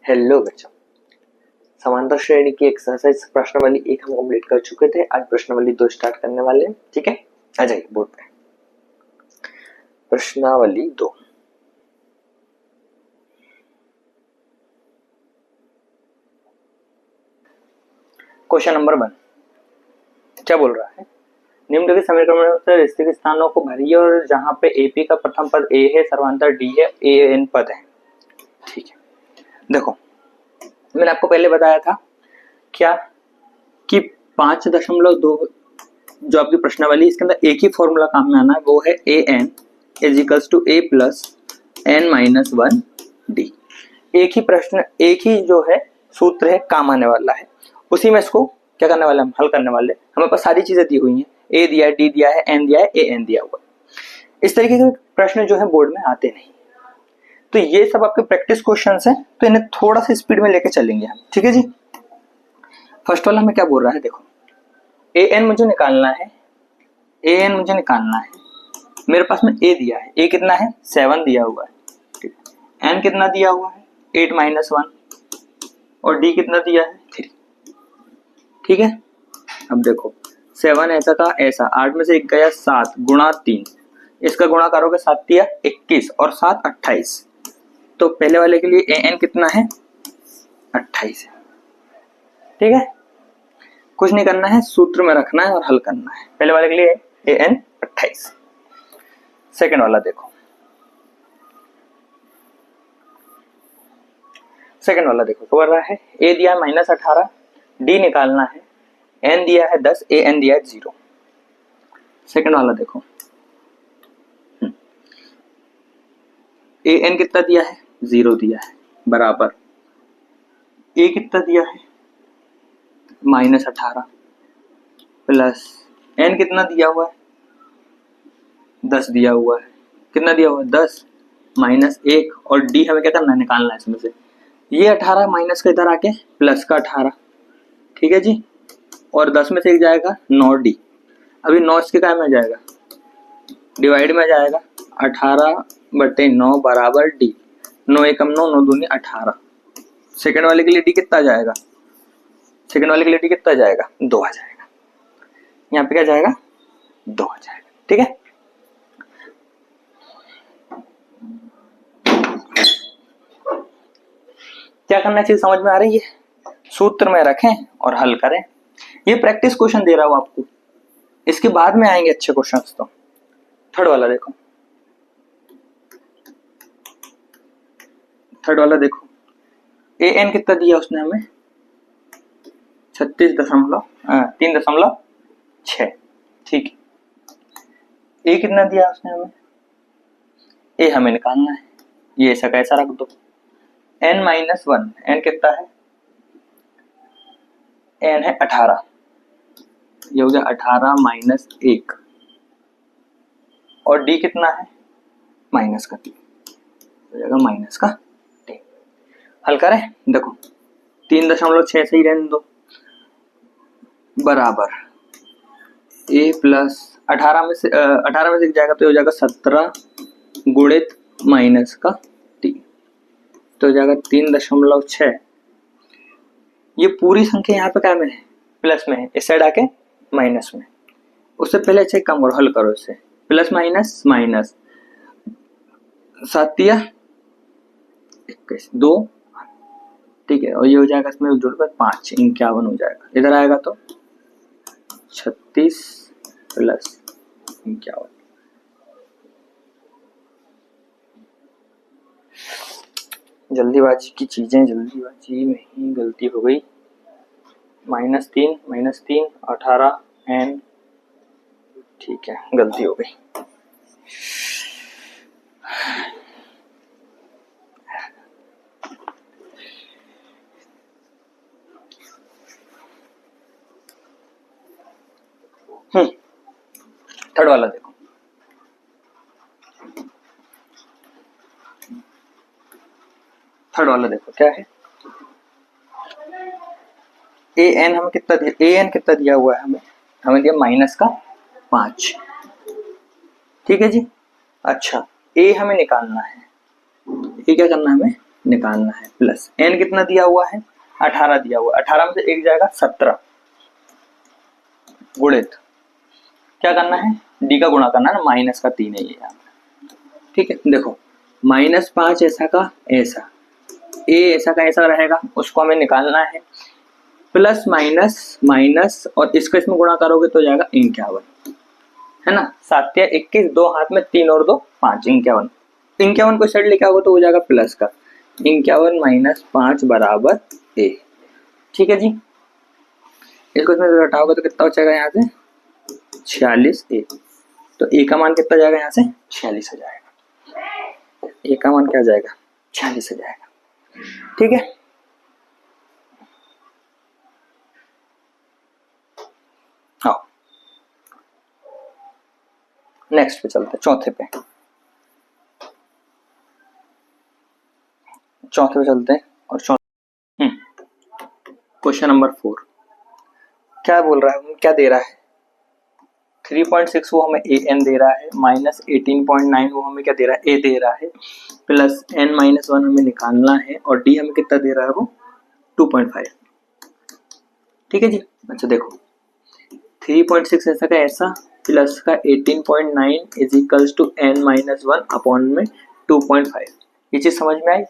Hello बच्चों, समांतर श्रेणी की एक्सरसाइज प्रश्नावली 1 हम कंप्लीट कर चुके थे। आज प्रश्नावली 2 स्टार्ट करने वाले हैं। ठीक है, आ जाइए बोर्ड पे। प्रश्नावली 2। क्वेश्चन नंबर 1 क्या बोल रहा है? निम्नलिखित समीकरणों से रिश्ते के स्थानों को भरिए और जहां पे एपी का प्रथम पद ए है, सर्वांतर डी है, ए एन पद है। ठीक है, देखो मैंने आपको पहले बताया था क्या कि 5.2 जो आपकी प्रश्नावली इसके अंदर एक ही फॉर्मूला काम में आना है, वो है a n is equals to a plus n minus 1 d. एक ही प्रश्न, एक ही जो है सूत्र है काम आने वाला है, उसी में इसको क्या करने वाले हम हल करने वाले। हमारे पास सारी चीजें दी हुई हैं, ए दिया है, डी दिया है, एन दिया है, ए एन दिया हुआ है। इस तरीके के प्रश्न जो है बोर्ड में आते नहीं, तो ये सब आपके प्रैक्टिस क्वेश्चंस हैं, तो इन्हें थोड़ा सा स्पीड में लेके चलेंगे हम। ठीक है जी, फर्स्ट वाला हमें क्या बोल रहा है, देखो ए एन मुझे निकालना है, ए एन मुझे निकालना है। मेरे पास में ए दिया है, ए कितना है 7 दिया हुआ है, ठीक है। एन कितना दिया हुआ है 8 माइनस 1 और डी कितना दिया है 3। ठीक है, अब देखो 7 ऐसा का ऐसा, 8 में से 1 गया 7 गुणा 3, इसका गुणा करोगे 7 दिया 21 और 7 28। तो पहले वाले के लिए ए एन कितना है 28 है। ठीक है, कुछ नहीं करना है, सूत्र में रखना है और हल करना है। पहले वाले के लिए ए एन 28। सेकेंड वाला देखो, सेकेंड वाला देखो क्या कर रहा है, ए दिया है -18, डी निकालना है, एन दिया है 10, ए एन दिया है 0। सेकेंड वाला देखो, ए एन कितना दिया है 0 दिया है, बराबर ए कितना दिया है -18 प्लस एन कितना दिया हुआ है 10 दिया हुआ है, कितना दिया हुआ है 10 माइनस 1 और डी हमें क्या करना है निकालना है इसमें से। ये 18 माइनस का इधर आके प्लस का 18, ठीक है जी, और 10 में से एक जाएगा 9 डी। अभी 9 इसके काय में जाएगा डिवाइड में जाएगा, 18/9 बराबर डी। 9 एकम 9, 9 दूनी 18। सेकंड वाले के लिए डी कितना जाएगा, सेकंड वाले के लिए डी कितना जाएगा 2 आ जाएगा, यहाँ पे क्या जाएगा 2 आ जाएगा। ठीक है, क्या करना चाहिए समझ में आ रही है, सूत्र में रखें और हल करें। ये प्रैक्टिस क्वेश्चन दे रहा हूं आपको, इसके बाद में आएंगे अच्छे क्वेश्चंस। तो थर्ड वाला देखो, थर्ड वाला देखो, ए एन कितना दिया उसने हमें 36.3.6। ठीक है, ए कितना दिया उसने हमें, ए हमें निकालना है, ये ऐसा कैसा रख दो। n माइनस 1, एन कितना है, एन है 18, ये हो गया 18 माइनस 1 और डी कितना है माइनस का 3, हो जाएगा माइनस का 3। हल करें, देखो 3.6 से ही रहने दो, बराबर ए प्लस 18 में से जाएगा तो हो जाएगा 17 गुणित माइनस का 3, तो हो जाएगा 3.6। ये पूरी संख्या यहाँ पे क्या में है प्लस में है, इस साइड आके माइनस में। उससे पहले अच्छा काम करो, हल करो इससे, प्लस माइनस माइनस 7 21 2, ठीक है, और ये हो जाएगा इसमें जुड़कर 5 51 हो जाएगा। इधर आएगा तो 36 प्लस 51। जल्दीबाजी की चीजें, जल्दीबाजी में ही गलती हो गई। -3 18 एन, ठीक है गलती हो गई। थर्ड वाला देखो, थर्ड वाला देखो क्या है, ए एन हमें कितना दिया, ए एन कितना दिया हुआ है हमें दिया -5। ठीक है जी, अच्छा ए हमें निकालना है, ये क्या करना है हमें निकालना है प्लस n कितना दिया हुआ है 18 दिया हुआ है, 18 में से एक जाएगा 17 गुणित क्या करना है d का गुणा करना है ना, माइनस का 3 है ये यहाँ पे। ठीक है देखो -5 ऐसा का ऐसा a ऐसा का ऐसा रहेगा, उसको हमें निकालना है प्लस माइनस माइनस और इसको इसमें गुणा करोगे तो जाएगा 51 है ना, 7 या 21 दो हाथ में 3 और 2 5 51 51 को साइड लेके आओगे तो हो जाएगा प्लस का 51 - 5 बराबर a। ठीक है जी, इसको इसमें घटाओगे तो कितना बचेगा यहाँ से 46 a। तो a का मान कितना जाएगा यहाँ से 46 हो जाएगा, a का मान क्या जाएगा 46 हो जाएगा। ठीक है हाँ नेक्स्ट पे चलते हैं, चौथे पे चलते हैं और क्वेश्चन नंबर 4 क्या बोल रहा है, क्या दे रहा है 3.6 वो हमें ए एन दे रहा है, -18.9 वो हमें क्या दे रहा है ए दे रहा है, प्लस n-1 हमें निकालना है और डी हमें कितना दे रहा है वो 2.5। ठीक है जी, अच्छा देखो 3.6 ऐसा का ऐसा प्लस का 18.9 is equals to n-1 upon में 2.5। ये चीज समझ में आई।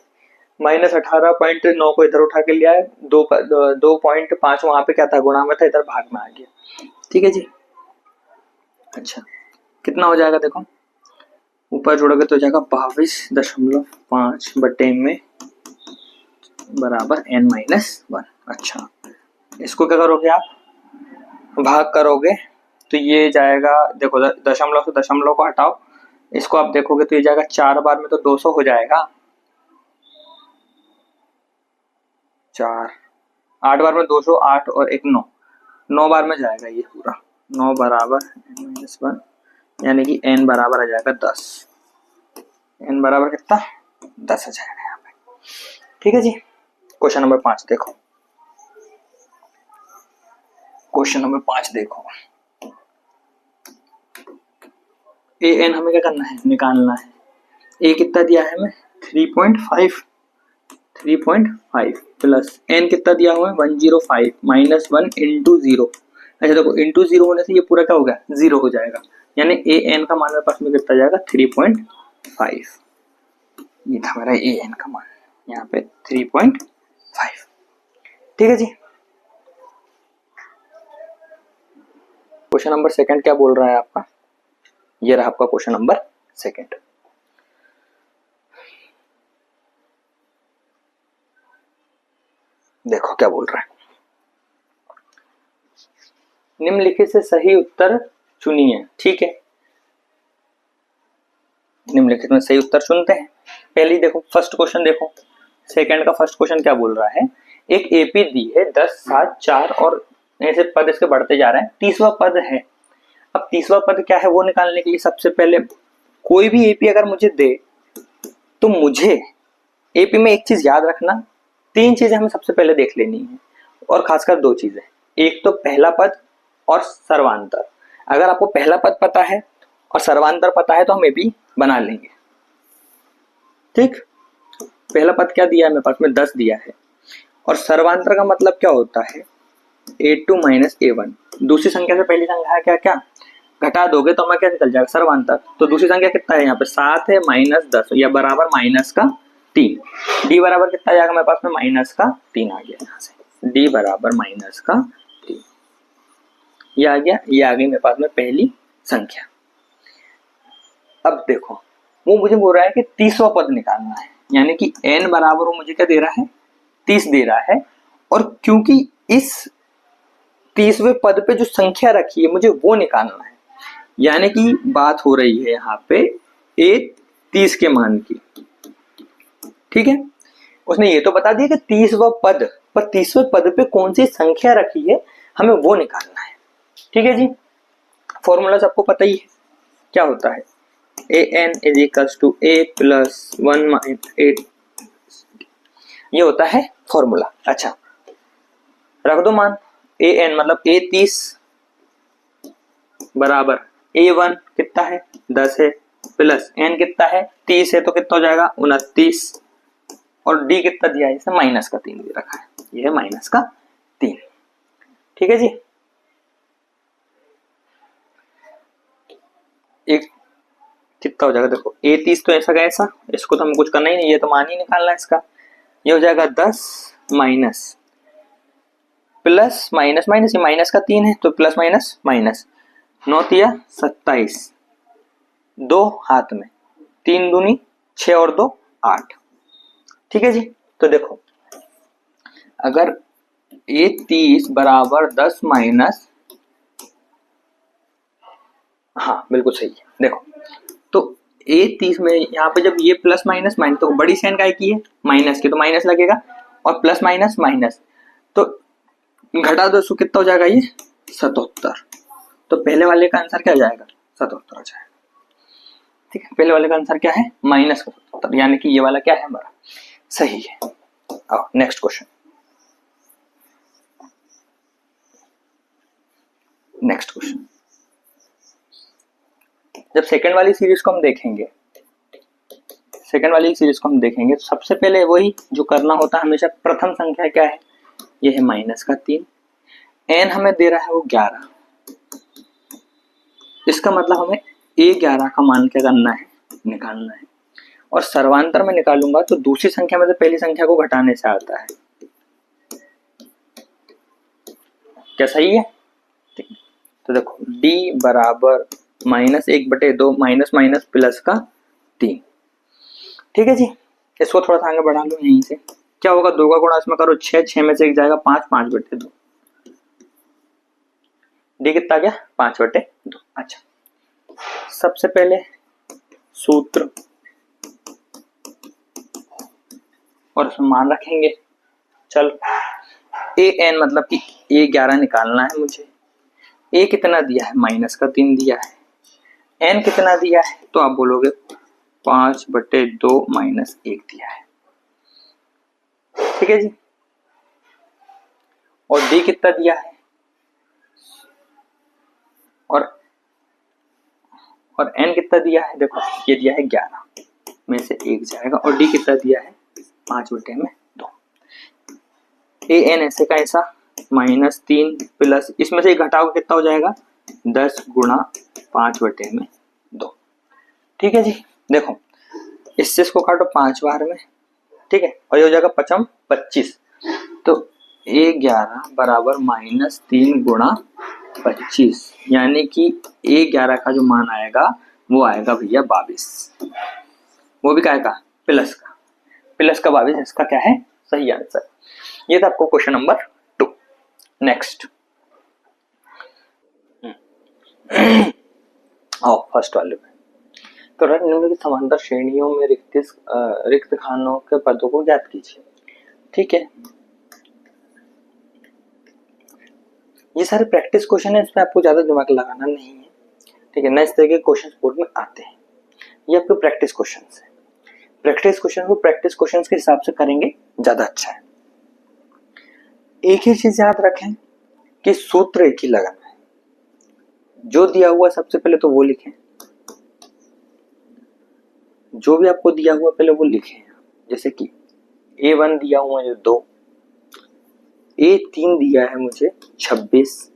-18.9 को इधर उठा के लिया है, 2.5 वहां पे क्या था गुणा में था, इधर भाग में आ गया। ठीक है जी, अच्छा कितना हो जाएगा देखो ऊपर जोड़ोगे तो हो जाएगा 22.5 बटे में बराबर n-1। अच्छा इसको क्या करोगे आप भाग करोगे तो ये जाएगा, देखो दशमलव से दशमलव को हटाओ, इसको आप देखोगे तो ये जाएगा 4 बार में तो 200 हो जाएगा, 4 8 बार में 200, 8 और 1 9 बार में जाएगा ये पूरा 9 बराबर n-1 यानी कि n बराबर आ जाएगा 10। n बराबर कितना 10 आ जाएगा यहाँ पे। ठीक है जी, क्वेश्चन नंबर 5 देखो, क्वेश्चन नंबर 5 देखो ए एन हमें क्या करना है निकालना है, ए कितना दिया है हमें 3.5 प्लस एन कितना दिया हुआ है 105 -1 इंटू 0। अच्छा देखो इंटू 0 होने से ये पूरा क्या हो गया 0 हो जाएगा, यानी ए एन का मान मेरे पास में कितना जाएगा 3.5। ये था मेरा ए एन का मान यहाँ पे 3.5। ठीक है जी, क्वेश्चन नंबर 2 क्या बोल रहा है आपका, ये रहा आपका क्वेश्चन नंबर 2। देखो क्या बोल रहा है, निम्नलिखित से सही उत्तर चुनिए। ठीक है, निम्नलिखित में सही उत्तर चुनते हैं। पहली देखो फर्स्ट क्वेश्चन देखो, सेकंड का फर्स्ट क्वेश्चन क्या बोल रहा है, एक एपी दी है 10 7 4 और ऐसे पद इसके बढ़ते जा रहे हैं, 30वां पद है। अब 30वां पद क्या है वो निकालने के लिए सबसे पहले कोई भी एपी अगर मुझे दे तो मुझे एपी में एक चीज याद रखना, 3 चीजें हमें सबसे पहले देख लेनी है और खासकर 2 चीजें, एक तो पहला पद और सर्वांतर। अगर आपको पहला पद पता है और सर्वांतर पता है तो हम एपी बना लेंगे। ठीक, पहला पद क्या दिया है मेरे पास में 10 दिया है और सर्वांतर का मतलब क्या होता है a2 - a1। दूसरी संख्या से पहली संख्या क्या क्या घटा दोगे तो हमें क्या निकल जाएगा सर्वांतर। तो दूसरी संख्या कितना है यहाँ पे 7 है -10 या बराबर -3। डी बराबर कितना जाएगा मेरे पास में -3 आ गया यहाँ से, डी बराबर -3 ये आ गया, ये आ गई मेरे पास में पहली संख्या। अब देखो वो मुझे बोल रहा है कि 30वां पद निकालना है, यानी कि n बराबर वो मुझे क्या दे रहा है 30 दे रहा है, और क्योंकि इस 30वें पद पे जो संख्या रखी है मुझे वो निकालना है, यानी कि बात हो रही है यहाँ पे ए 30 के मान की। ठीक है, उसने ये तो बता दिया कि 30वां पद, पर 30वें पद पे कौन सी संख्या रखी है हमें वो निकालना है। ठीक है जी, फॉर्मूला सबको पता ही है क्या होता है, a n is equals to a plus 1 - 8, ये होता है फॉर्मूला। अच्छा रख दो मान, ए एन मतलब ए 30 बराबर A1 कितना है 10 है प्लस n कितना है 30 है तो कितना हो जाएगा 29 और डी कितना दिया है, इसे माइनस का 3 दे रखा है, ये है माइनस का 3। ठीक है जी। एक कितना हो जाएगा, देखो A30 तो ऐसा का ऐसा, इसको तो हमें कुछ करना ही नहीं, ये तो मान ही निकालना है इसका। ये हो जाएगा 10 माइनस प्लस माइनस माइनस, ये माइनस का 3 है तो प्लस माइनस माइनस, 9 तिया 27, 2 हाथ में, 3 दूनी 6 और 2 8। ठीक है जी। तो देखो अगर A30 बराबर 10 माइनस, हाँ बिल्कुल सही है। देखो तो A30 में यहाँ पे जब ये प्लस माइनस माइनस, तो बड़ी साइन काय की है माइनस की, तो माइनस लगेगा, और प्लस माइनस माइनस, तो घटा दो इसको, कितना हो जाएगा ये 77। तो पहले वाले का आंसर क्या हो जाएगा 77 हो जाएगा। ठीक है, पहले वाले का आंसर क्या है माइनस 77, यानी कि ये वाला क्या है हमारा सही है। आओ नेक्स्ट क्वेश्चन। नेक्स्ट क्वेश्चन, जब सेकंड वाली सीरीज को हम देखेंगे, सेकंड वाली सीरीज को हम देखेंगे तो सबसे पहले वही जो करना होता है हमेशा, प्रथम संख्या क्या है, ये है माइनस का 3, एन हमें दे रहा है वो 11, इसका मतलब हमें A11 का मान क्या करना है निकालना है, और सर्वांतर में निकालूंगा तो दूसरी संख्या में से पहली संख्या को घटाने से आता है। क्या सही है? ठीक, तो देखो D बराबर -1/2 माइनस माइनस प्लस का 3। ठीक है जी, इसको थोड़ा सा आगे बढ़ा लो यहीं से, क्या होगा 2 का गुणा इसमें करो 6, 6 में से एक जाएगा 5, 5/2, D कितना गया 5/2। अच्छा, सबसे पहले सूत्र और उसमें मान रखेंगे। चलो an मतलब कि A11 निकालना है मुझे, A कितना दिया है माइनस का 3 दिया है, n कितना दिया है तो आप बोलोगे 5/2 माइनस 1 दिया है। ठीक है जी, और D कितना दिया है, और n कितना दिया है, देखो ये दिया है 11 में से 1 जाएगा, और D कितना दिया है 5/2। an ऐसे का ऐसा -3 प्लस इसमें से घटाओ कितना हो जाएगा 10 गुणा 5/2। ठीक है जी, देखो इससे इसको काटो 5 बार में, ठीक है, और ये हो जाएगा 5 25, तो A11 बराबर -3 गुणा 25, यानी कि A11 का जो मान आएगा वो आएगा भैया 22, वो भी क्या आएगा प्लस का 22, इसका क्या है सही आंसर। ये था आपको क्वेश्चन नंबर 2। नेक्स्ट आओ फर्स्ट वाले में, तो निम्नलिखित समांतर श्रेणियों में रिक्त खानों के पदों को ज्ञात कीजिए। ठीक है, ये सारे प्रैक्टिस क्वेश्चन है, इसमें आपको ज्यादा दिमाग लगाना नहीं है। ठीक है ना, इस तरह के क्वेश्चन बोर्ड में आते हैं, ये आपके प्रैक्टिस क्वेश्चन है। प्रैक्टिस क्वेश्चन को प्रैक्टिस क्वेश्चन के हिसाब से करेंगे ज्यादा अच्छा है। एक ही चीज याद रखें कि सूत्र एक ही लगाना है, जो दिया हुआ सबसे पहले तो वो लिखें, जो भी आपको दिया हुआ पहले वो लिखें। जैसे कि A1 दिया हुआ है 2, A3 दिया है मुझे 26,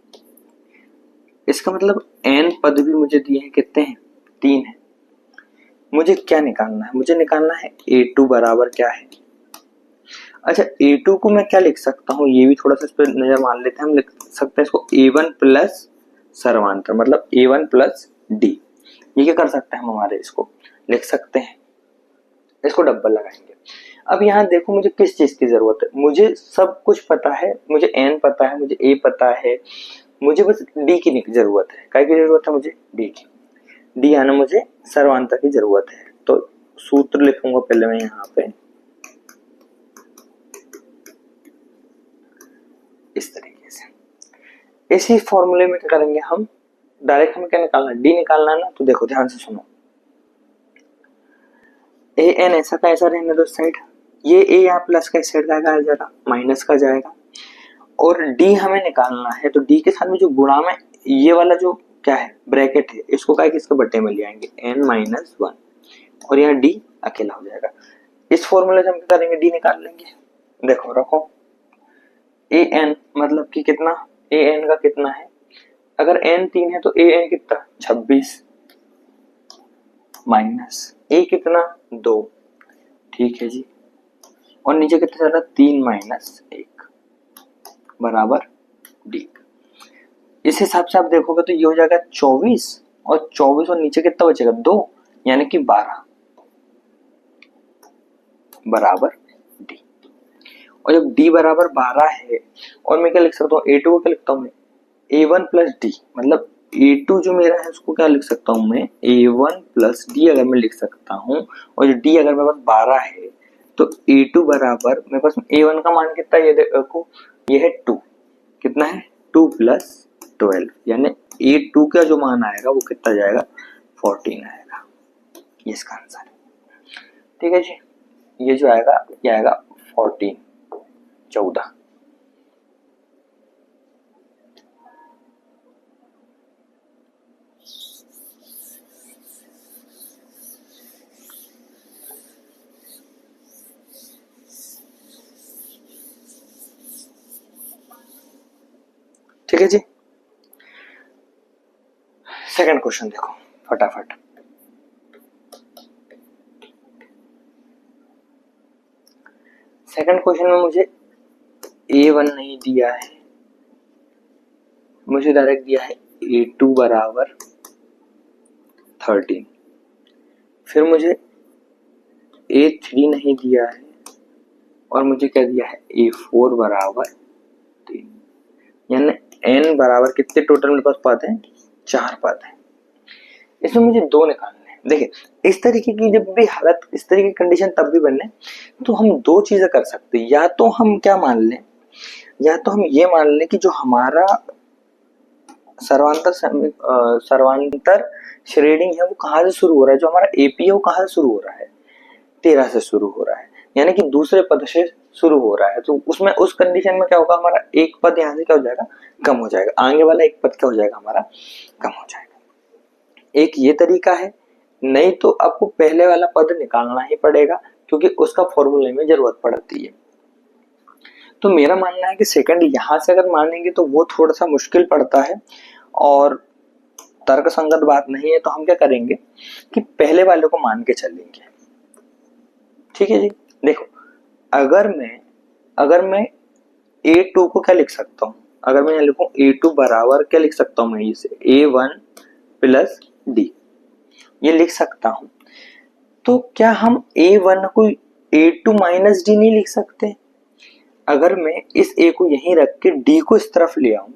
इसका मतलब n पद भी मुझे दिए हैं कितने हैं 3 है। मुझे क्या निकालना है, मुझे निकालना है A2 बराबर क्या है। अच्छा A2 को मैं क्या लिख सकता हूँ, ये भी थोड़ा सा इस पर नजर मार लेते हैं। हम लिख सकते हैं इसको A1 प्लस सर्वांतर, मतलब A1 प्लस D। ये क्या कर सकते हैं हम, हमारे इसको लिख सकते हैं, इसको डबल लगाएंगे। अब यहाँ देखो मुझे किस चीज की जरूरत है, मुझे सब कुछ पता है, मुझे n पता है, मुझे a पता है, मुझे बस d की जरूरत है। काय की जरूरत है मुझे d की, d आना मुझे सर्वांतर की जरूरत है। तो सूत्र लिखूंगा पहले मैं यहाँ पे इस तरीके से। इसी फॉर्मूले में क्या करेंगे हम, डायरेक्ट हमें क्या निकालना है d निकालना है ना। तो देखो ध्यान से सुनो, an ऐसा का ऐसा रहने दो साइड, ये a यहाँ प्लस का इस साइड का जाएगा माइनस का जाएगा, और d हमें निकालना है। तो d के साथ में जो गुणा में ये वाला जो क्या है ब्रैकेट है, इसको क्या किसके बट्टे में ले आएंगे n-1, और यहाँ d अकेला हो जाएगा। इस फॉर्मूले से हम क्या करेंगे, डी निकाल लेंगे। देखो रखो, ए एन मतलब कि कितना, ए एन का कितना है, अगर एन 3 है तो ए एन कितना 26 माइनस ए कितना 2, ठीक है जी, और नीचे कितना चल रहा 3 माइनस 1 बराबर डी। इस हिसाब से आप देखोगे तो ये हो जाएगा 24 और 24 और नीचे कितना बचेगा 2 यानी कि 12 बराबर डी। और जब डी बराबर 12 है, और मैं क्या लिख सकता हूँ, A2 को क्या लिखता हूँ मैं, A1 प्लस डी, मतलब A2 जो मेरा है उसको क्या लिख सकता हूँ मैं, A1 प्लस डी अगर मैं लिख सकता हूँ, और डी अगर मेरे पास 12 है तो A2 बराबर मेरे पास A1 का मान कितना है, ये देखो ये है 2, कितना है 2 प्लस 12, यानी A2 का जो मान आएगा वो कितना जाएगा 14 आएगा, ये इसका आंसर है। ठीक है जी, ये जो आएगा ये आएगा 14 14। ठीक है जी, सेकंड क्वेश्चन देखो फटाफट। सेकंड क्वेश्चन में मुझे A1 नहीं दिया है, मुझे डायरेक्ट दिया है A2 बराबर 13, फिर मुझे A3 नहीं दिया है, और मुझे क्या दिया है A4 बराबर 3, यानी n बराबर कितने टोटल मेरे पास पद हैं, 4 पद हैं। इसमें मुझे 2 निकालने हैं। देखिए इस तरीके की जब भी हालत, इस तरीके की कंडीशन तब भी बनने, तो हम 2 चीजें कर सकते हैं, या तो हम क्या मान लें, या तो हम ये मान लें कि जो हमारा सर्वांतर श्रेणी है वो कहाँ से शुरू हो रहा है, जो हमारा एपी है वो कहाँ से शुरू हो रहा है, 13 से शुरू हो रहा है, यानी कि दूसरे पद से शुरू हो रहा है। तो उसमें उस कंडीशन में क्या होगा, हमारा एक पद यहाँ से क्या हो जाएगा, कम हो जाएगा, आगे वाला एक पद क्या हो जाएगा हमारा, कम हो जाएगा। एक ये तरीका है, नहीं तो आपको पहले वाला पद निकालना ही पड़ेगा क्योंकि उसका फॉर्मूले में जरूरत पड़ती है। तो मेरा मानना है कि सेकंड यहां से अगर मानेंगे तो वो थोड़ा सा मुश्किल पड़ता है और तर्क संगत बात नहीं है, तो हम क्या करेंगे कि पहले वाले को मान के चलेंगे। ठीक है जी, देखो अगर मैं A2 को क्या लिख सकता हूं, अगर मैं यहाँ लिखूं A2 बराबर क्या लिख सकता हूं, मैं इसे A1 प्लस डी ये लिख सकता हूं। तो क्या हम A1 को A2 माइनस डी नहीं लिख सकते? अगर मैं इस A को यहीं रख के D को इस तरफ ले आऊं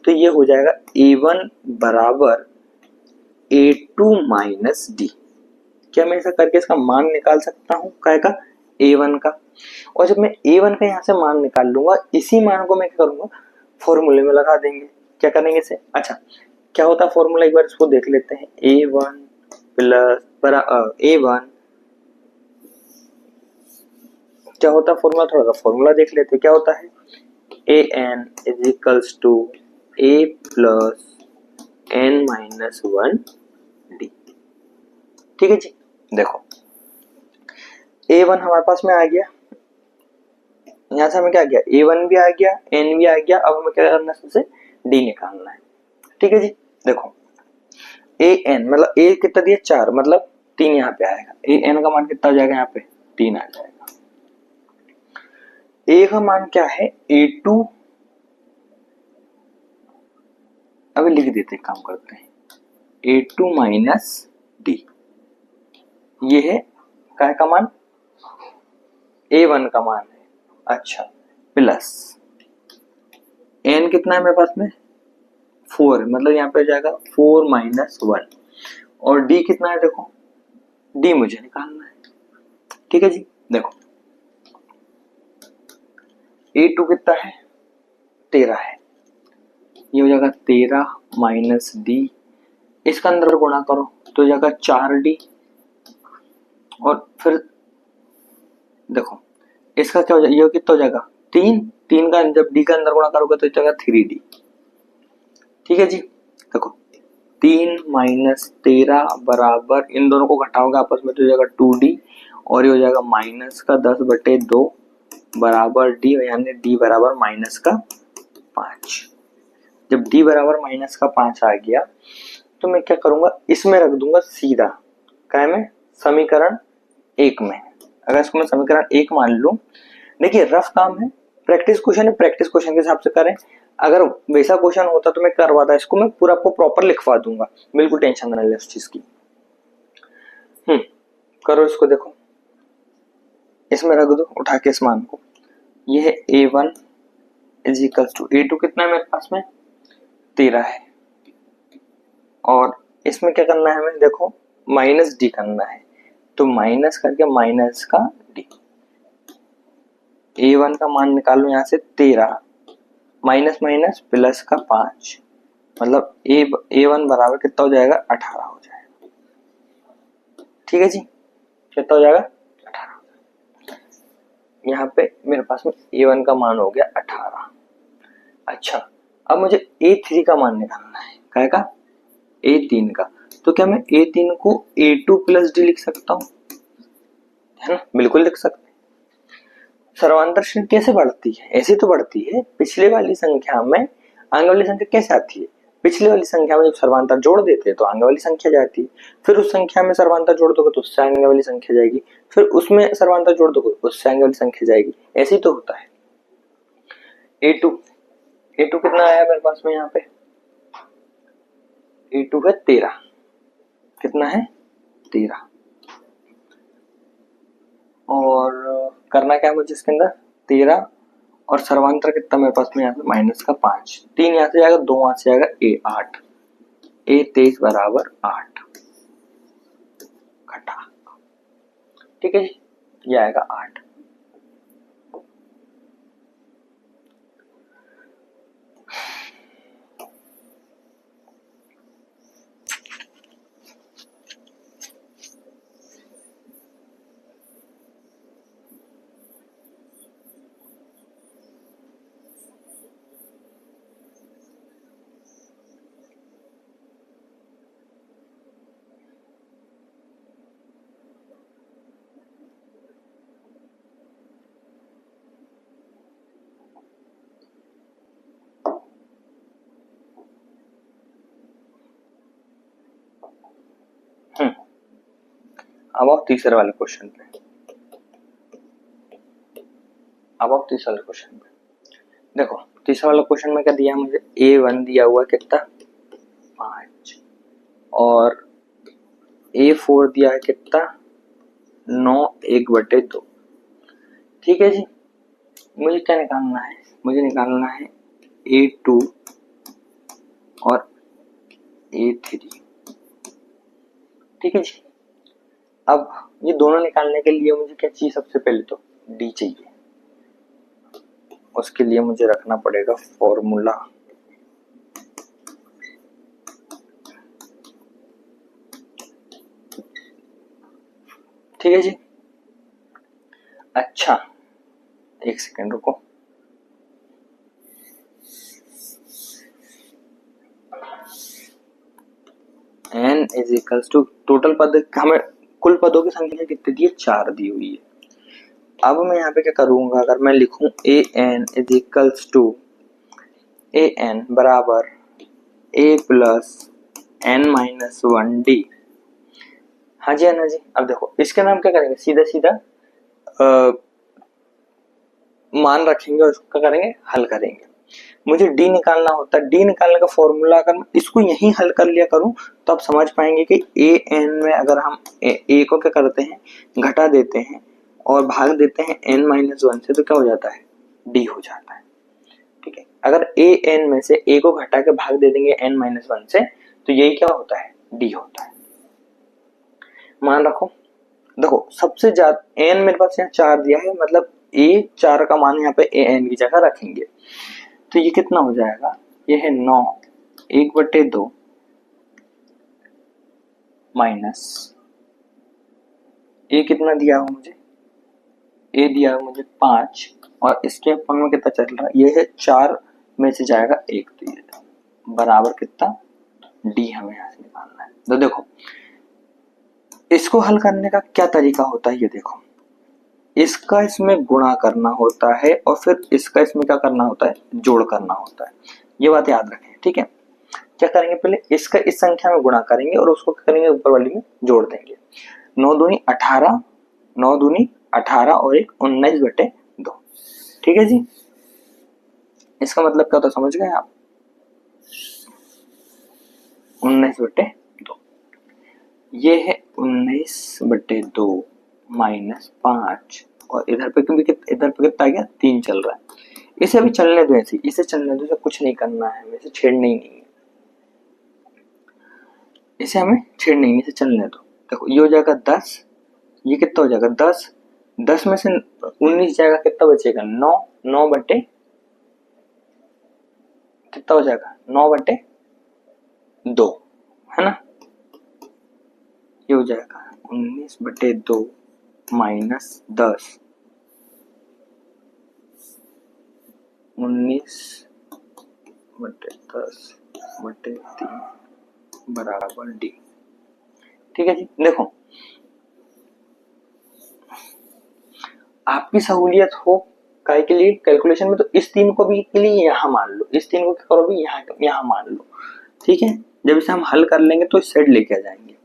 तो ये हो जाएगा A1 बराबर A2 माइनस डी। क्या मैं ऐसा करके इसका मान निकाल सकता हूं, काय का, A1 का। और जब मैं A1 का यहाँ से मान निकाल लूंगा, इसी मान को मैं क्या करूंगा, फॉर्मूले में लगा देंगे। क्या करेंगे इसे, अच्छा क्या होता है फॉर्मूला, एक बार इसको देख लेते हैं। A1 प्लस A1 क्या होता है फॉर्मूला, थोड़ा सा फॉर्मूला देख लेते हैं क्या होता है। an is equals to a plus n minus 1 d. ठीक है जी, देखो A1 हमारे पास में आ गया, यहां से हमें क्या आ गया, A1 भी आ गया, n भी आ गया। अब हमें क्या करना है, सबसे d निकालना है। ठीक है जी, देखो an मतलब a कितना दिया 4, मतलब 3 यहाँ पे आएगा, an का मान कितना हो जाएगा, यहाँ पे 3 आ जाएगा। a का मान क्या है A2, अभी लिख देते, काम करते हैं, A2 माइनस डी, ये है क्या का मान, A1 का मान है, अच्छा प्लस n कितना है मेरे पास में 4, मतलब यहाँ पे जाएगा 4 माइनस 1, और d कितना है, देखो d मुझे निकालना है। ठीक है जी, देखो A2 कितना है 13 है, ये हो जाएगा 13 माइनस डी, इसका अंदर गुणा करो तो हो जाएगा 4d, और फिर देखो इसका क्या हो जाएगा, ये कितना हो जाएगा 3 का जब d का अंदर गुणा करोगे तो जाएगा 3d। ठीक है जी, देखो 3 माइनस 13 बराबर, इन दोनों को घटाओगे आपस में तो हो जाएगा 2d, और ये हो जाएगा माइनस का 10/2 बराबर डी, यानी डी बराबर माइनस का 5। जब डी बराबर माइनस का 5 आ गया तो मैं क्या करूंगा, इसमें रख दूंगा सीधा, क्या में, समीकरण 1 में। अगर इसको मैं समीकरण 1 मान लूं, देखिए रफ काम है, प्रैक्टिस क्वेश्चन है, प्रैक्टिस क्वेश्चन के हिसाब से करें। अगर वैसा क्वेश्चन होता तो मैं करवाता, इसको मैं पूरा आपको प्रॉपर लिखवा दूंगा, बिल्कुल टेंशन ना ले उस चीज की। करो इसको, देखो इसमें रख दो उठा के इस मान को, ये है a1 is equal to a2, कितना है मेरे पास में 13 है, और इसमें क्या करना है हमें, देखो माइनस डी करना है, तो माइनस करके माइनस का डी, a1 का मान निकालो यहाँ से 13 माइनस माइनस प्लस का 5, मतलब a1 बराबर कितना हो जाएगा 18 हो जाएगा। ठीक है जी, कितना हो जाएगा 18। यहाँ पे मेरे पास में a1 का मान हो गया 18। अच्छा, अब मुझे a3 का मान निकालना है, क्या का a3 का, तो क्या मैं a3 को a2 प्लस डी लिख सकता हूँ, है ना, बिल्कुल लिख सकते हैं। सर्वांतर श्रेणी कैसे बढ़ती है, ऐसे तो बढ़ती है, पिछले वाली संख्या में आगे वाली संख्या कैसे आती है, पिछले वाली संख्या में जब सर्वांतर जोड़ देते हैं तो आगे वाली संख्या जाती है, फिर उस संख्या में सर्वांतर जोड़ दोगे तो उससे आगे वाली संख्या जाएगी, फिर उसमें सर्वांतर जोड़ दोगे उससे आगे वाली संख्या जाएगी, ऐसे ही तो होता है। a2 कितना आया मेरे पास में, यहाँ पे a2 है 13, कितना है 13, और करना क्या है मुझे इसके अंदर 13, और सर्वांतर कितना मेरे पास में यहाँ पे माइनस का 5, 3 यहाँ से जाएगा, 2 यहाँ से जाएगा, a8, a23 बराबर 8 घटा, ठीक है जी, ये आएगा 8। अब आओ तीसरे वाले क्वेश्चन पे, देखो तीसरा वाला क्वेश्चन में क्या दिया मुझे, a1 दिया हुआ कितना 5, और a4 दिया है कितना 9 1/2। ठीक है जी, मुझे क्या निकालना है, मुझे निकालना है a2 और a3। ठीक है जी, अब ये दोनों निकालने के लिए मुझे क्या चाहिए, सबसे पहले तो d चाहिए, उसके लिए मुझे रखना पड़ेगा फॉर्मूला। ठीक है जी, अच्छा एक सेकेंड रुको, n is equals to total पद, हमें कुल पदों की संख्या कितनी दी है, 4 दी हुई है। अब मैं यहाँ पे क्या करूंगा, अगर मैं लिखूं an is equals to an बराबर a plus n minus 1d। हाँ जी, हाँ जी, अब देखो इसके नाम क्या करेंगे, सीधा सीधा मान रखेंगे और उसका करेंगे हल करेंगे। मुझे d निकालना होता है, d निकालने का फॉर्मूला अगर मैं इसको यहीं हल कर लिया करूं तो आप समझ पाएंगे कि an में अगर हम a को क्या करते हैं, घटा देते हैं और भाग देते हैं n माइनस 1 से, तो क्या हो जाता है, d हो जाता है। ठीक है, अगर an में से a को घटा के भाग दे देंगे n माइनस 1 से, तो यही क्या होता है, d होता है। मान रखो, देखो सबसे ज्यादा n मेरे पास यहाँ 4 दिया है, मतलब a4 का मान यहाँ पे an की जगह रखेंगे, तो ये कितना हो जाएगा, ये है 9 1/2 माइनस ए कितना दिया हो मुझे, ए दिया हो मुझे 5, और इसके अपन में कितना चल रहा है, ये है 4 में से जाएगा 1, तो ये बराबर कितना, डी हमें यहाँ से निकालना है। तो देखो इसको हल करने का क्या तरीका होता है ये देखो, इसका इसमें गुणा करना होता है और फिर इसका इसमें क्या करना होता है, जोड़ करना होता है। ये बात याद रखें, ठीक है। क्या करेंगे, पहले इसका इस संख्या में गुणा करेंगे और उसको क्या करेंगे, ऊपर वाली में जोड़ देंगे। 9 दूनी 18, 9 दूनी 18 और 1 19/2, ठीक है जी। इसका मतलब क्या होता है समझ गए आप, 19/2। ये है 19/2 -5 और इधर पे कितना आ गया, 3 चल रहा है। इसे अभी चलने दो ऐसे, इसे चलने दो, इसे कुछ नहीं करना है, इसे छेड़ना ही नहीं है, इसे हमें छेड़ना ही नहीं, इसे चलने दो। देखो ये हो जाएगा 10, ये कितना हो जाएगा 10, 10 में से 19 जाएगा, कितना बचेगा 9, 9 बटे कितना हो जाएगा 9/2, है ना। ये हो जाएगा 19/2 -10, 19/10/3 बराबर डी, ठीक है जी। देखो आपकी सहूलियत हो काय के लिए कैलकुलेशन में, तो इस 3 को भी के लिए यहाँ मान लो, इस 3 को क्या करो भी यहाँ मान लो, ठीक है। जब इसे हम हल कर लेंगे तो इस साइड लेके आ जाएंगे,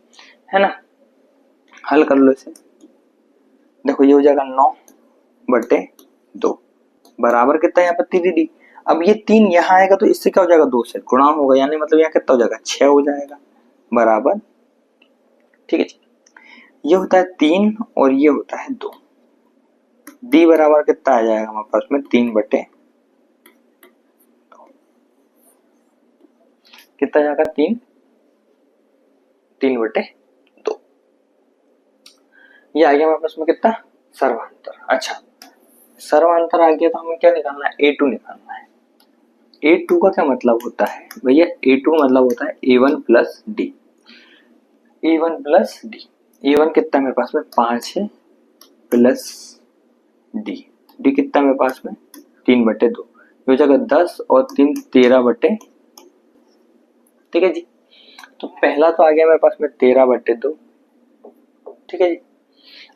है ना। हल कर लो इसे, देखो ये हो जाएगा 9/2 बराबर कितना है यहाँ पर 3D। अब ये 3 यहाँ आएगा तो इससे क्या हो जाएगा, 2 से गुणा होगा, यानी मतलब यहाँ कितना हो जाएगा 6 हो जाएगा बराबर, ठीक है जी। ये होता है 3 और ये होता है 2, डी बराबर कितना आ जाएगा हमारे पास में 3/2, कितना जाएगा 3/2। ये आ गया हमारे पास में कितना, सर्वांतर। अच्छा सर्वांतर आ गया तो हमें क्या निकालना है, A2 निकालना है। A2 का क्या मतलब होता है भैया, A2 मतलब होता है A1 plus D, A1 plus D. A1 कितना मेरे पास में 5 है प्लस डी, डी कितना मेरे पास में 3/2, हो जाएगा 10 और 3 13/, ठीक है जी। तो पहला तो आ गया मेरे पास में 13/2, ठीक है जी।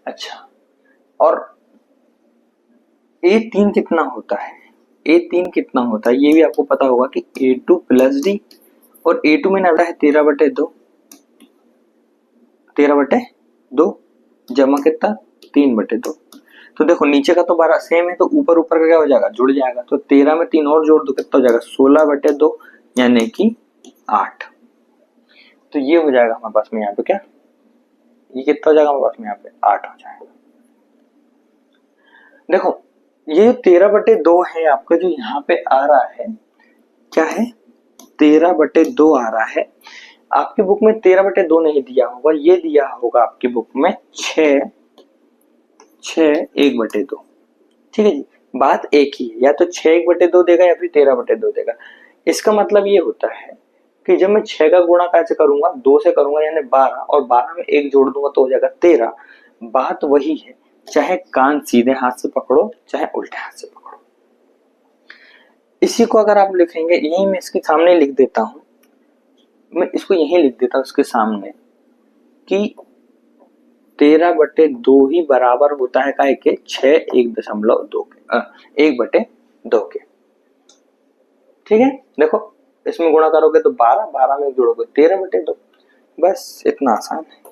अच्छा और A3 कितना होता है, A3 कितना होता है ये भी आपको पता होगा कि A2 प्लस डी, और A2 में आता है 13/2, 13/2 जमा कितना 3/2। तो देखो नीचे का तो 12 सेम है, तो ऊपर ऊपर का क्या हो जाएगा, जुड़ जाएगा। तो 13 में 3 और जोड़ दो, कितना हो जाएगा 16/2 यानी कि 8। तो ये हो जाएगा हमारे पास में यहाँ पे क्या, ये कितना हो जाएगा हमारे पास में यहाँ पे 8 हो जाएगा। देखो ये 13/2 है आपका, जो यहाँ पे आ रहा है क्या है 13/2 आ रहा है। आपकी बुक में 13/2 नहीं दिया होगा, ये दिया होगा आपकी बुक में 6 1/2, ठीक है जी। बात एक ही है, या तो 6 1/2 देगा या फिर 13/2 देगा। इसका मतलब ये होता है कि जब मैं 6 का गुणा कैसे करूंगा, 2 से करूंगा यानी 12, और 12 में 1 जोड़ दूंगा तो हो जाएगा 13। बात वही है, चाहे कान सीधे हाथ से पकड़ो चाहे उल्टे हाथ से पकड़ो। इसी को अगर आप लिखेंगे, यही मैं इसके सामने लिख देता हूं, मैं इसको यही लिख देता हूं इसके सामने कि 13/2 ही बराबर होता है काय के 6 1.2 के 1/2 के, ठीक है। देखो इसमें गुणा करोगे तो 12, 12 में जोड़ोगे 13/2, बस इतना आसान है।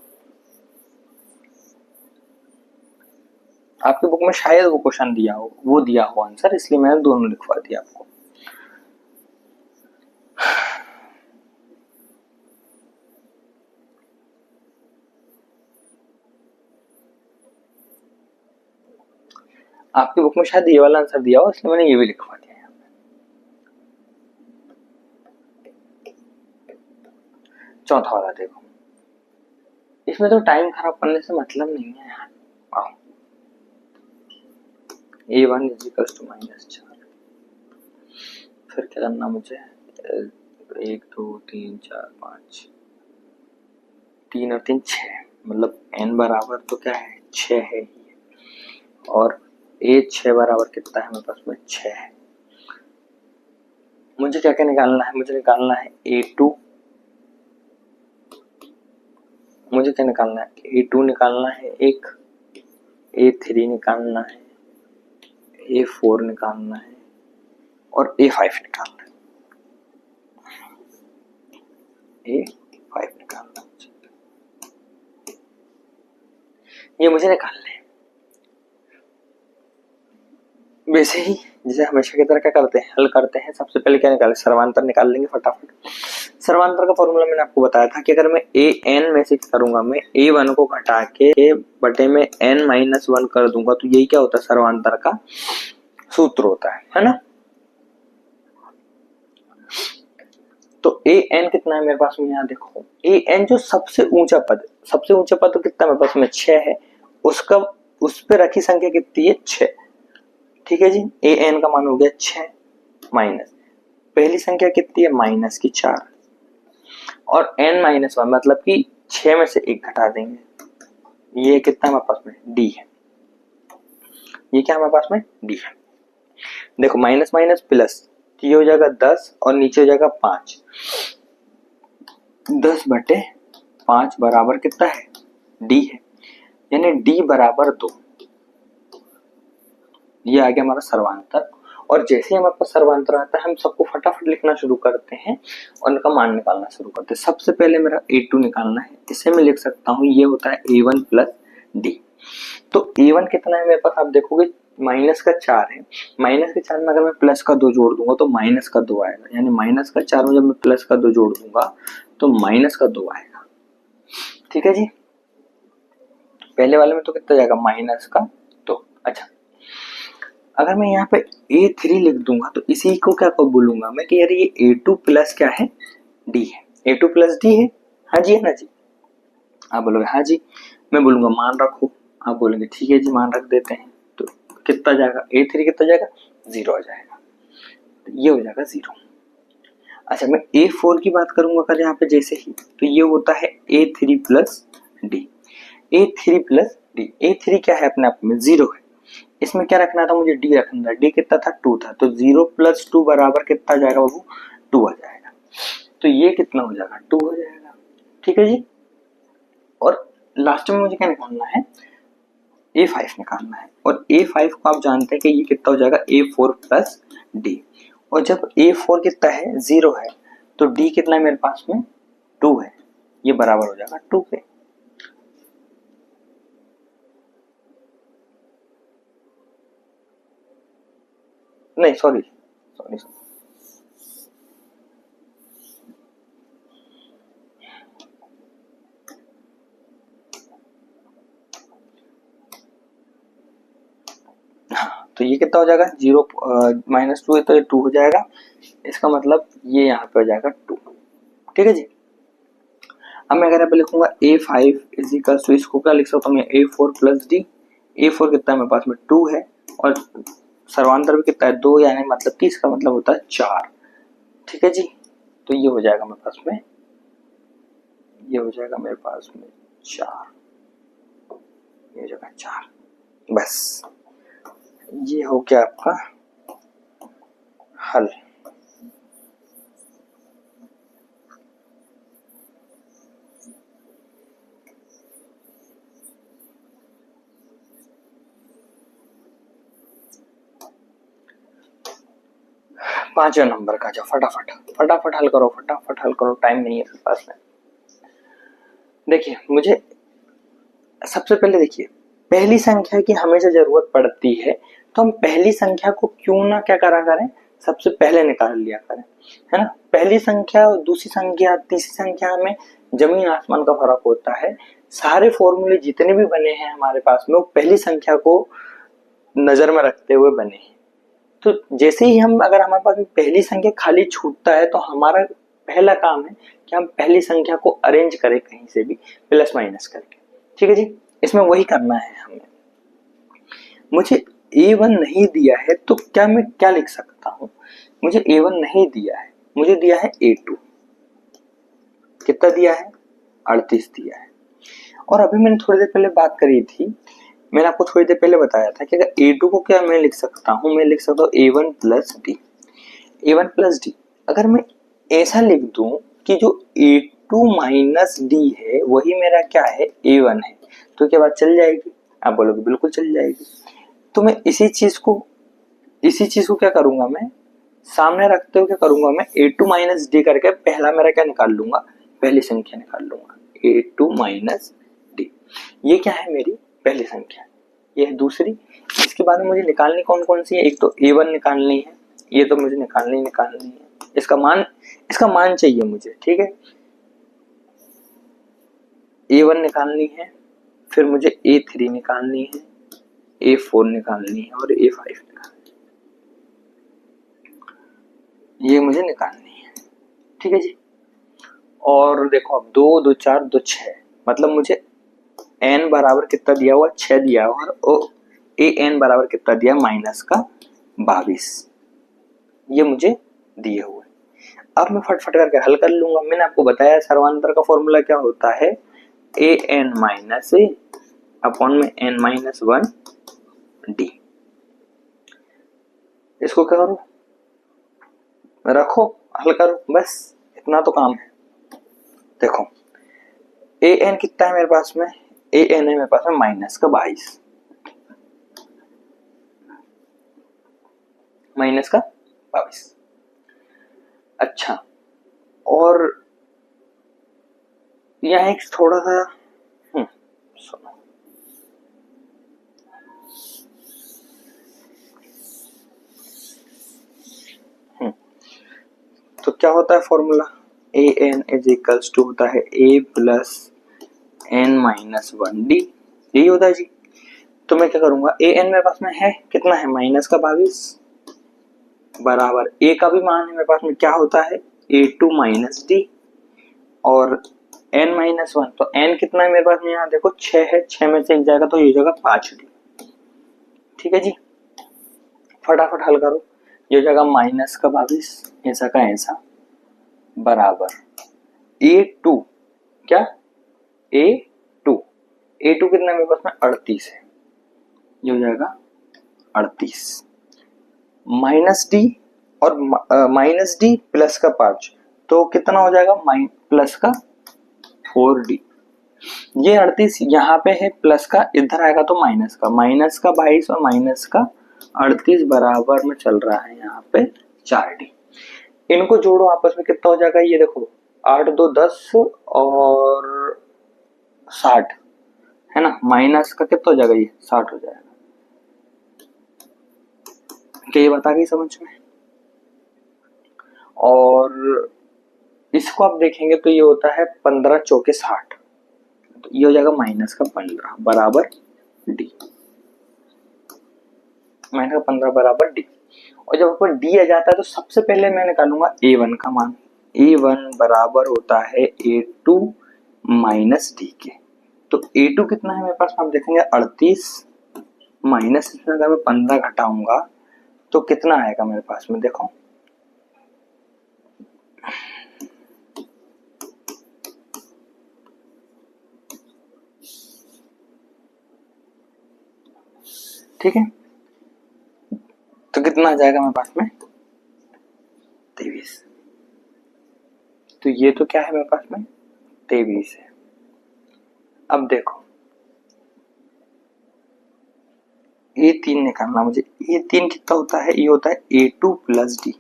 आपकी बुक में शायद वो क्वेश्चन दिया हो, वो दिया हो आंसर, इसलिए मैंने दोनों लिखवा दिया आपको। आपकी बुक में शायद ये वाला आंसर दिया हो, इसलिए मैंने ये भी लिखवा दिया यहाँ पे। चौथा वाला देखो, इसमें तो टाइम खराब करने से मतलब नहीं है यार। A1 = -4, फिर क्या करना मुझे, 1 2 3 4 5, 3 और 3 6, मतलब n बराबर तो क्या है 6 है ही, और A6 बराबर कितना है मेरे पास में 6 है। मुझे क्या क्या निकालना है, मुझे निकालना है A2 मुझे क्या निकालना है, A2 निकालना है, एक A3 निकालना है, A4 निकालना है और A5 निकालना है। A5 निकालना है, ये मुझे निकालना है। वैसे ही जैसे हमेशा की तरह क्या करते हैं, हल करते हैं, सबसे पहले क्या निकालें, सर्वांतर निकाल लेंगे फटाफट। सर्वांतर का फॉर्मूला मैंने आपको बताया था कि अगर मैं an में से करूंगा, मैं a1 को घटा के बटे में n-1 कर दूंगा तो यही क्या होता है, सर्वांतर का सूत्र होता है ना। तो an कितना है मेरे पास में, यहाँ देखो an जो सबसे ऊंचा पद तो कितना मेरे पास में 6 है, उसका उस पे रखी संख्या कितनी है, 6। ठीक है जी, an का मान हो गया 6 माइनस पहली संख्या कितनी है, माइनस की 4 और n-1 मतलब कि 6 में से 1 घटा देंगे, ये कितना हमारे पास में d है, ये क्या हमारे पास में d है। देखो माइनस माइनस प्लस, ये हो जाएगा 10 और नीचे हो जाएगा 5, 10 बटे 5 बराबर कितना है, d है, यानी d बराबर 2। ये आ गया हमारा सर्वांतर। और जैसे ही हमारे पास सर्वांतर आता है हम सबको फटाफट लिखना शुरू करते हैं और उनका मान निकालना शुरू करते हैं। सबसे पहले मेरा A2 निकालना है, इसे मैं लिख सकता हूँ, ये होता है A1 प्लस डी। तो A1 कितना है मेरे पास, आप देखोगे माइनस का 4 है, माइनस के 4 में अगर मैं प्लस का 2 जोड़ दूंगा तो माइनस का 2 आएगा, यानी माइनस का 4 में जब मैं प्लस का 2 जोड़ दूंगा तो माइनस का 2 आएगा। ठीक है जी, पहले वाले में तो कितना जाएगा, माइनस का 2। अच्छा, अगर मैं यहाँ पे A3 लिख दूंगा तो इसी को क्या को बोलूंगा मैं कि यार ये A2 प्लस क्या है, D है, A2 प्लस D है, हाँ जी है ना जी, आप बोलोगे हाँ जी, मैं बोलूंगा मान रखो, आप बोलेंगे ठीक है जी मान रख देते हैं, तो कितना जाएगा, A3 कितना जाएगा, 0 आ जाएगा, तो ये हो जाएगा 0। अच्छा, मैं A4 की बात करूंगा कर यहाँ पे जैसे ही, तो ये होता है A3 plus D, A3 plus D, A3 क्या है अपने आप में 0 है, इसमें क्या रखना था मुझे, D रखना था, D कितना था 2 था, तो 0 प्लस 2 बराबर कितना जाएगा बाबू, 2 आ जाएगा, तो ये कितना हो जाएगा, 2 हो जाएगा। ठीक है जी, और लास्ट में मुझे क्या निकालना है, A5 निकालना है, और A5 को आप जानते हैं कि ये कितना हो जाएगा, A4 प्लस D, और जब A4 कितना है 0 है तो D कितना है मेरे पास में 2 है, ये बराबर हो जाएगा 2 के। नहीं सॉरी, तो ये कितना हो जाएगा, 0 माइनस 2 है तो ये 2 हो जाएगा, इसका मतलब ये यहाँ पे हो जाएगा 2। ठीक है जी, अब मैं अगर यहाँ पे लिखूंगा A5 इज इक्वल टू, इसको क्या लिख सकता हूँ मैं, A4 प्लस D। A4 कितना है मेरे पास में 2 है और सर्वांतर भी कितना है 2, यानी मतलब कि इसका मतलब होता है 4। ठीक है जी, तो ये हो जाएगा मेरे पास में, ये हो जाएगा मेरे पास में 4, ये हो जाएगा 4, बस ये हो गया आपका हल। पांचवें नंबर का जो फटाफट हल करो, फटाफट हल करो, टाइम नहीं है मेरे पास में। देखिए मुझे सबसे पहले देखिए, पहली संख्या की हमेशा जरूरत पड़ती है, तो हम पहली संख्या को क्यों ना क्या करा करें, सबसे पहले निकाल लिया करें, है ना। पहली संख्या और दूसरी संख्या तीसरी संख्या में जमीन आसमान का फर्क होता है। सारे फॉर्मूले जितने भी बने हैं हमारे पास में वो पहली संख्या को नजर में रखते हुए बने हैं। तो जैसे ही हम अगर हमारे पास पहली संख्या खाली छूटता है तो हमारा पहला काम है कि हम पहली संख्या को अरेंज करें कहीं से भी प्लस माइनस करके। ठीक है जी, इसमें वही करना है हमें। मुझे A1 नहीं दिया है तो क्या मैं क्या लिख सकता हूं, मुझे A1 नहीं दिया है, मुझे दिया है A2, कितना दिया है 38 दिया है। और अभी मैंने थोड़ी देर पहले बात करी थी, मैंने आपको थोड़ी देर पहले बताया था कि अगर A2 को क्या मैं लिख सकता हूं, मैं लिख सकता हूं A1 plus D, A1 plus D. अगर मैं ऐसा लिख दूं कि जो A2 A2 माइनस डी है वही मेरा क्या है A1 है, तो क्या बात चल जाएगी? आप बोलोगे बिल्कुल चल जाएगी। तो मैं इसी चीज को क्या करूंगा, मैं सामने रखते हुए क्या करूंगा, मैं A2 माइनस डी करके पहला मेरा क्या निकाल लूंगा, पहली संख्या निकाल लूंगा A2 माइनस डी। ये क्या है मेरी पहली संख्या, ये है दूसरी। इसके बाद में मुझे निकालनी कौन कौन सी है, एक तो A1 निकालनी है, ये तो मुझे निकालनी है, इसका मान चाहिए मुझे, ठीक है। A1 निकालनी है, फिर मुझे A3 निकालनी है, A4 निकालनी है और A5 निकालनी है, ये मुझे निकालनी है, ठीक है जी। और देखो अब 2 2 4 2 6, मतलब मुझे n बराबर कितना दिया हुआ, 6 दिया हुआ, और an बराबर कितना दिया, -22, ये मुझे दिए हुए। अब मैं फटफट करके हल कर लूंगा। मैंने आपको बताया सर्वांतर का फॉर्मूला क्या होता है, an माइनस ए अपॉन में n माइनस 1 डी। इसको क्या करो, रखो, हल करो, बस इतना तो काम है। देखो an कितना है मेरे पास में, an है मेरे पास में -22, -22। अच्छा, और यहाँ एक थोड़ा सा सुनो, तो क्या होता है formula, an is equals to होता है a plus n minus 1 d, यही होता है जी। तो मैं क्या करूंगा, an मेरे पास में है कितना है, -22 बराबर a का भी मान है मेरे पास में क्या होता है A2 माइनस डी, और n माइनस 1, तो n कितना है मेरे पास में, यहाँ देखो 6 है, 6 में से एक जाएगा तो ये हो जाएगा 5 डी, ठीक है जी। फटाफट हल करो, ये हो जाएगा -22 ऐसा का ऐसा बराबर A2, क्या A2 कितना मेरे पास में 38 है, ये हो जाएगा 38 माइनस डी, और माइनस डी प्लस का 5, तो कितना हो जाएगा, प्लस का 4D। ये 38 यहाँ पे है प्लस का, इधर आएगा तो माइनस का 22 और माइनस का 38 बराबर में चल रहा है यहाँ पे 4D। इनको जोड़ो आपस में कितना हो जाएगा, ये देखो 8 2 10 और 60 है ना, माइनस का कितना हो जाएगा, ये 60 हो जाएगा। क्या ये बता गई समझ में? और इसको आप देखेंगे तो ये होता है 15 चौके 60, तो ये हो जाएगा -15 बराबर डी, -15 बराबर डी। और जब ऊपर डी आ जाता है तो सबसे पहले मैं निकालूंगा A1 का मान, A1 बराबर होता है A2 माइनस डी के। तो A2 कितना है मेरे पास, आप देखेंगे 38 माइनस इसमें अगर मैं 15 घटाऊंगा तो कितना आएगा मेरे पास में, देखो ठीक है, तो कितना आ जाएगा मेरे पास में 23। तो ये तो क्या है मेरे पास में 23 है। अब देखो A3 निकालना मुझे, A3 कितना होता है, ये होता है A2 प्लस डी।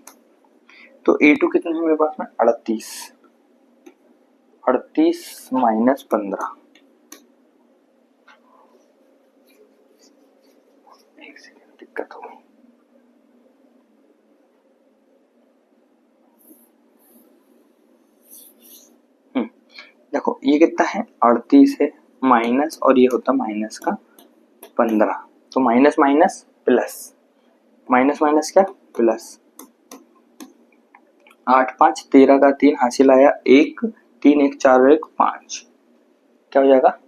तो A2 कितना है मेरे पास में 38 माइनस 15, एक सेकेंड दिक्कत हो गई, देखो ये कितना है 38 है माइनस, और ये होता माइनस का 15, तो minus minus plus, minus minus क्या प्लस, 8 5 13 का 3 हासिल आया 1, 3 1 4 1 5, क्या हो जाएगा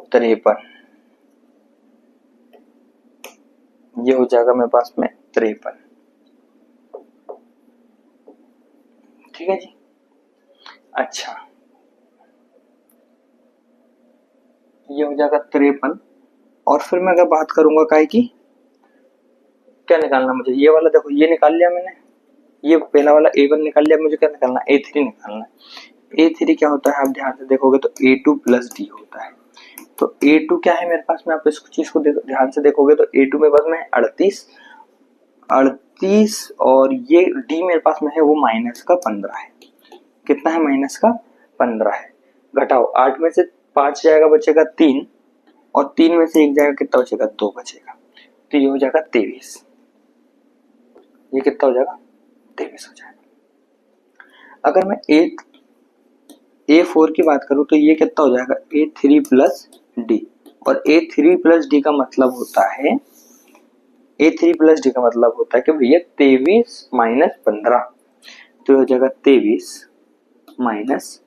53, ये हो जाएगा मेरे पास में 53, ठीक है जी। अच्छा ये हो जाएगा 53, और फिर मैं अगर बात करूंगा काय की, क्या निकालना मुझे, ये वाला देखो ये निकाल लिया मैंने, ये पहला वाला A1 निकाल लिया, मुझे क्या निकालना है, A3 निकालना है। A3 क्या होता है, आप ध्यान से देखोगे तो A2 प्लस D होता है। तो A2 क्या है मेरे पास में, आप इस चीज को ध्यान से देखोगे तो A2 मेरे पास में 38 और ये D मेरे पास में है वो माइनस का 15 है। कितना है, माइनस का 15 है। घटाओ, 8 में से 5 जाएगा, बचेगा 3, और 3 में से 1 जाएगा, कितना बचेगा, 2 बचेगा। तो ये हो जाएगा 23। ये कितना हो जाएगा, 23 हो जाएगा। अगर मैं A4 की बात करूं तो ये कितना हो जाएगा, A3 प्लस D, और A3 प्लस D का मतलब होता है, A3 प्लस D का मतलब होता है कि भैया 23 माइनस 15, तो हो जाएगा 23 माइनस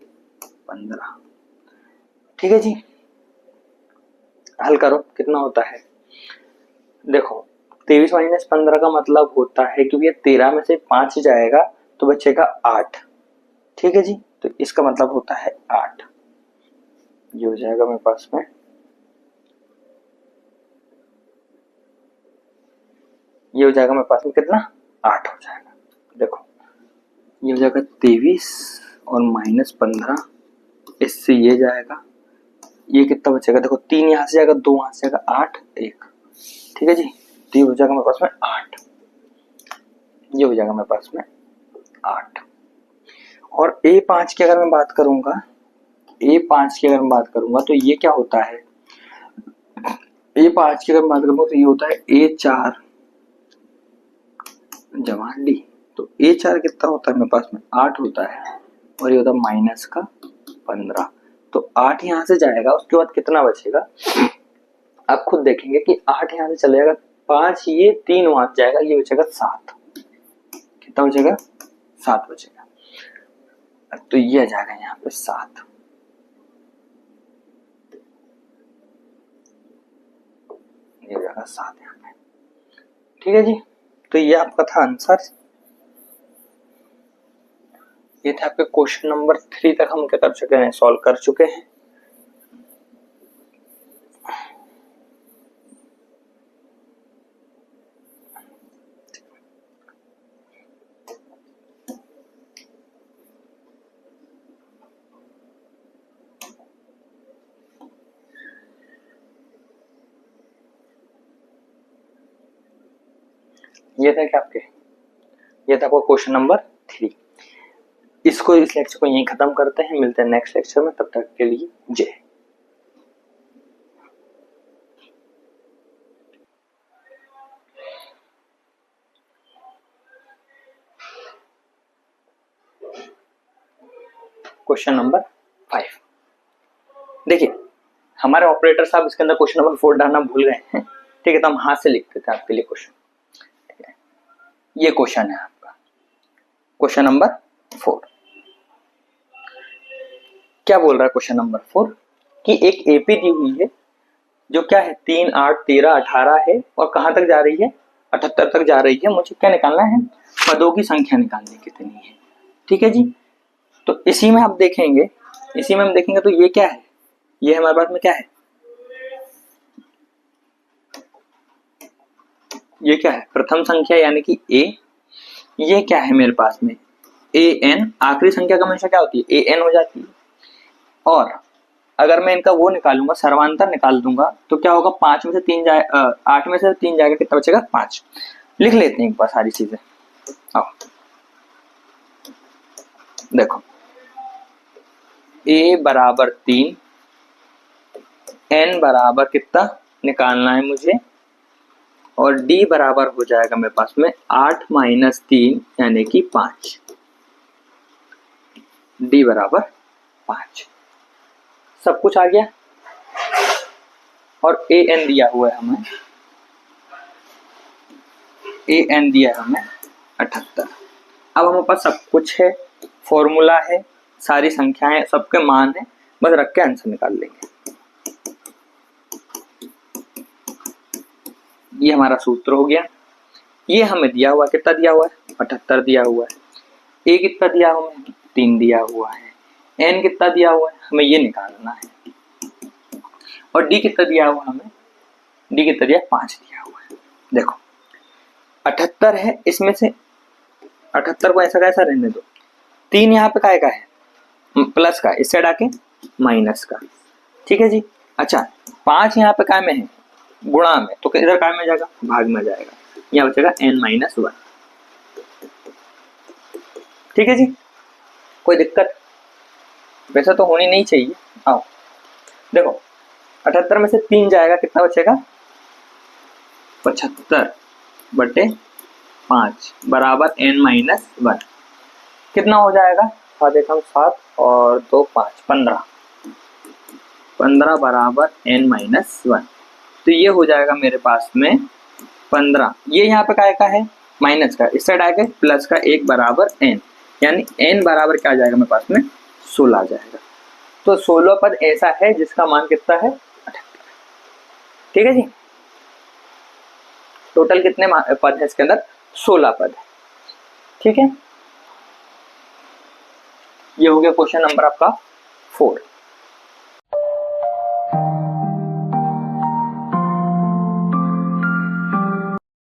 15। ठीक है जी, हल करो, कितना होता है, देखो 23 माइनस 15 का मतलब होता है कि भैया 13 में से 5 जाएगा तो बचेगा 8। ठीक है जी, तो इसका मतलब होता है 8। ये हो जाएगा मेरे पास में, ये हो जाएगा मेरे पास में कितना, 8 हो जाएगा। देखो ये हो जाएगा 23 और माइनस 15, इससे ये जाएगा, ये कितना बचेगा, देखो 3 यहाँ से जाएगा, 2 वहां से जाएगा, 8 1। ठीक है जी, तो ये हो जाएगा मेरे पास में 8। ये हो जाएगा मेरे पास में 8। और A5 की अगर मैं बात करूंगा, A5 की अगर मैं बात करूंगा तो ये क्या होता है, A5 की अगर मैं बात करूंगा तो ये होता है A4 जमा D। तो A4 कितना होता है मेरे पास में, 8 होता है, और ये होता है माइनस का 15। तो 8 यहां से जाएगा, उसके बाद कितना बचेगा, आप खुद देखेंगे कि 8 यहां से चले जाएगा, 5 ये, 3 वहां जाएगा, ये बचेगा 7। कितना बचेगा, 7 बचेगा। तो ये आ जाएगा यहाँ पे 7। ये जाएगा 7 यहाँ पे। ठीक है जी, तो ये आपका था आंसर। ये थे आपके क्वेश्चन नंबर 3 तक हम क्या कर चुके हैं, सॉल्व कर चुके हैं। ये था क्या आपके, ये था आपका क्वेश्चन नंबर 3। इसको, इस लेक्चर को यहीं खत्म करते हैं, मिलते हैं नेक्स्ट लेक्चर में, तब तक के लिए जय। क्वेश्चन नंबर 5, देखिए हमारे ऑपरेटर साहब इसके अंदर क्वेश्चन नंबर 4 डालना भूल गए हैं। ठीक है, तो हम हाथ से लिखते थे आपके लिए क्वेश्चन। ठीक है, ये क्वेश्चन है आपका क्वेश्चन नंबर 4। क्या बोल रहा है क्वेश्चन नंबर 4 कि एक एपी दी हुई है जो क्या है 3 8 13 18 है, और कहां तक जा रही है, 78 तक जा रही है। मुझे क्या निकालना है, पदों की संख्या निकालनी कितनी है। ठीक है जी, तो इसी में आप देखेंगे, इसी में हम देखेंगे तो ये क्या है, ये हमारे पास में क्या है, ये क्या है, प्रथम संख्या यानी कि a। ये क्या है मेरे पास में, an। आखिरी संख्या का हमेशा क्या होती है, an हो जाती है। और अगर मैं इनका वो निकालूंगा, सर्वांतर निकाल दूंगा, तो क्या होगा, 5 में से 3 जाए, 8 में से 3 जाएगा, कितना बचेगा, 5। लिख लेते हैं एक बार सारी चीजें। आओ देखो, a बराबर 3, n बराबर कितना निकालना है मुझे, और d बराबर हो जाएगा मेरे पास में 8 माइनस 3 यानी कि 5। d बराबर 5, सब कुछ आ गया। और an दिया हुआ है हमें, an दिया है हमें 78। अब हमारे पास सब कुछ है, फॉर्मूला है, सारी संख्याएं, सबके मान है, बस रख के आंसर निकाल लेंगे। ये हमारा सूत्र हो गया। ये हमें दिया हुआ, कितना दिया हुआ है, 78 दिया हुआ है। a कितना दिया हुआ है, 3 दिया हुआ है। n कितना दिया हुआ है, हमें ये निकालना है। और d कितना दिया हुआ है हमें, d कितना दिया, 5 दिया हुआ है। देखो 78 है, इसमें से 78 को ऐसा कैसा रहने दो, 3 यहाँ पे काय का है, प्लस का, इस साइड आके माइनस का, ठीक है जी। अच्छा 5 यहाँ पे काय में है, गुणा में, तो इधर काय में जाएगा, भाग में जाएगा, यहाँ बचेगा n-1, ठीक है जी। कोई दिक्कत वैसा तो होनी नहीं चाहिए। आओ देखो 78 में से 3 जाएगा, कितना बचेगा, 75/5 बराबर n-1, कितना हो जाएगा, देखा 7 और 2 5, 15 बराबर n-1, तो ये हो जाएगा मेरे पास में 15, ये यहाँ पे काय का है, माइनस का, इस साइड आके प्लस का, 1 बराबर n, यानी n बराबर क्या आ जाएगा मेरे पास में, 16 आ जाएगा। तो 16 पद ऐसा है जिसका मान कितना है, 78, ठीक है जी। टोटल कितने पद है इसके अंदर, 16 पद है, ठीक है। ये हो गया क्वेश्चन नंबर आपका 4।